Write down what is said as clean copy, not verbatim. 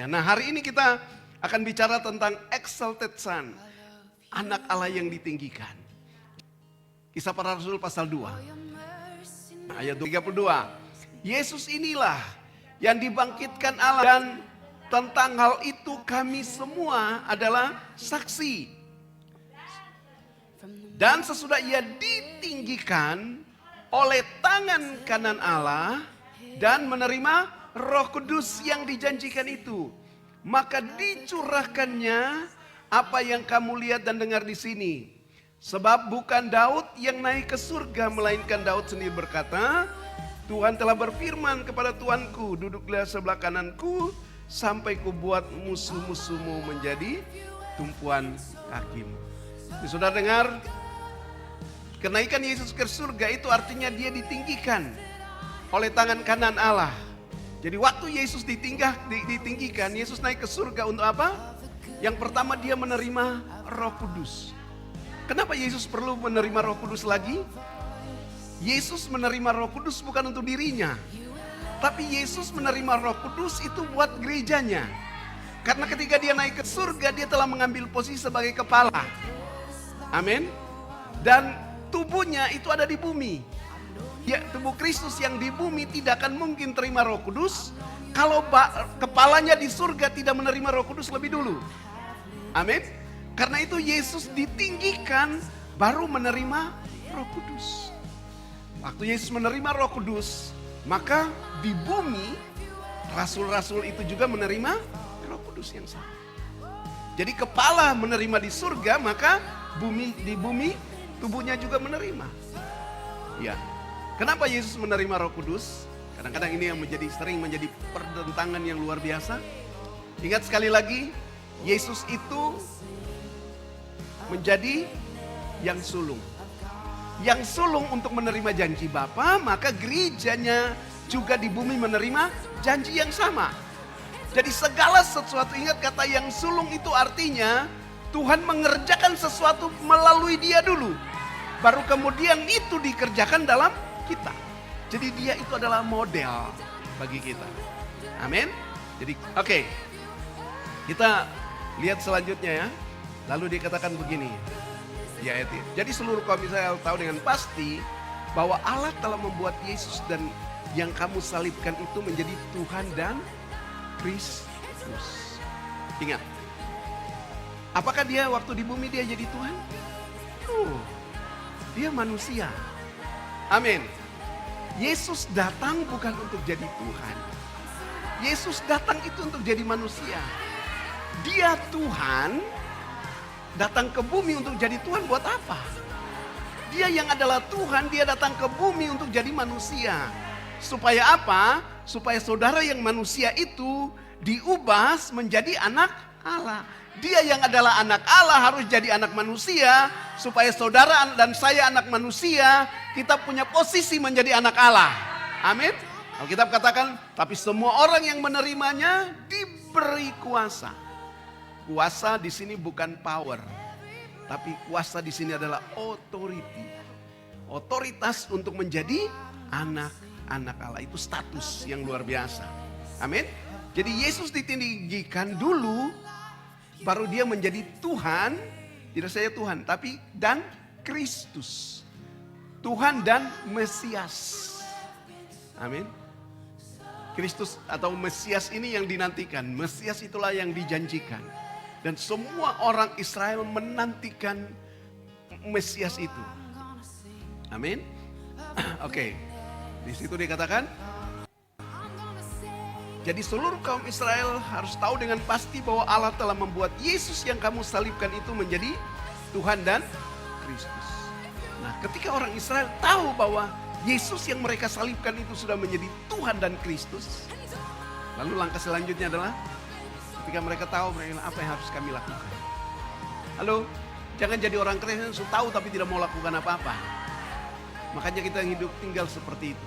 ya. Nah, hari ini kita akan bicara tentang exalted son, anak Allah yang ditinggikan. Kisah Para Rasul pasal 2, ayat 32. Yesus inilah yang dibangkitkan Allah, dan tentang hal itu kami semua adalah saksi. Dan sesudah ia ditinggikan oleh tangan kanan Allah dan menerima Roh Kudus yang dijanjikan itu, maka dicurahkannya apa yang kamu lihat dan dengar di sini. Sebab bukan Daud yang naik ke surga, melainkan Daud sendiri berkata, Tuhan telah berfirman kepada Tuanku, duduklah sebelah kananku sampai kubuat musuh-musuhmu menjadi tumpuan kakimu. Saudara dengar, kenaikan Yesus ke surga itu artinya dia ditinggikan oleh tangan kanan Allah. Jadi waktu Yesus ditinggikan, Yesus naik ke surga untuk apa? Yang pertama dia menerima Roh Kudus. Kenapa Yesus perlu menerima Roh Kudus lagi? Yesus menerima Roh Kudus bukan untuk dirinya, tapi Yesus menerima Roh Kudus itu buat gerejanya. Karena ketika dia naik ke surga, dia telah mengambil posisi sebagai kepala. Amin. Dan tubuhnya itu ada di bumi. Ya, tubuh Kristus yang di bumi tidak akan mungkin terima Roh Kudus kalau kepalanya di surga tidak menerima Roh Kudus lebih dulu. Amin. Karena itu Yesus ditinggikan baru menerima Roh Kudus. Waktu Yesus menerima Roh Kudus, maka di bumi rasul-rasul itu juga menerima Roh Kudus yang sama. Jadi kepala menerima di surga, maka di bumi tubuhnya juga menerima. Ya. Kenapa Yesus menerima Roh Kudus? Kadang-kadang ini yang sering menjadi pertentangan yang luar biasa. Ingat sekali lagi, Yesus itu menjadi yang sulung. Yang sulung untuk menerima janji Bapa, maka gerejanya juga di bumi menerima janji yang sama. Jadi segala sesuatu, ingat kata yang sulung itu artinya Tuhan mengerjakan sesuatu melalui dia dulu. Baru kemudian itu dikerjakan dalam kita. Jadi dia itu adalah model bagi kita. Amin. Jadi oke. Kita lihat selanjutnya ya. Lalu dikatakan begini di ayat ini. Jadi seluruh kaum Israel tahu dengan pasti bahwa Allah telah membuat Yesus dan yang kamu salibkan itu menjadi Tuhan dan Kristus. Ingat. Apakah dia waktu di bumi dia jadi Tuhan? Dia manusia. Amin. Yesus datang bukan untuk jadi Tuhan. Yesus datang itu untuk jadi manusia. Dia Tuhan datang ke bumi untuk jadi Tuhan buat apa? Dia yang adalah Tuhan, dia datang ke bumi untuk jadi manusia. Supaya apa? Supaya saudara yang manusia itu diubah menjadi anak Allah. Dia yang adalah anak Allah harus jadi anak manusia. Supaya saudara dan saya anak manusia, kita punya posisi menjadi anak Allah. Amin. Alkitab katakan, tapi semua orang yang menerimanya diberi kuasa. Kuasa di sini bukan power, tapi kuasa di sini adalah authority. Otoritas untuk menjadi anak-anak Allah, itu status yang luar biasa. Amin. Jadi Yesus ditinggikan dulu, baru dia menjadi Tuhan, tidak saja Tuhan, tapi dan Kristus. Tuhan dan Mesias. Amin. Kristus atau Mesias ini yang dinantikan. Mesias itulah yang dijanjikan. Dan semua orang Israel menantikan Mesias itu. Amin. Oke. Di situ dikatakan, jadi seluruh kaum Israel harus tahu dengan pasti bahwa Allah telah membuat Yesus yang kamu salibkan itu menjadi Tuhan dan Kristus. Nah, ketika orang Israel tahu bahwa Yesus yang mereka salibkan itu sudah menjadi Tuhan dan Kristus, lalu langkah selanjutnya adalah ketika mereka tahu, mereka apa yang harus kami lakukan. Halo, jangan jadi orang Kristen yang tahu tapi tidak mau lakukan apa-apa. Makanya kita tinggal seperti itu.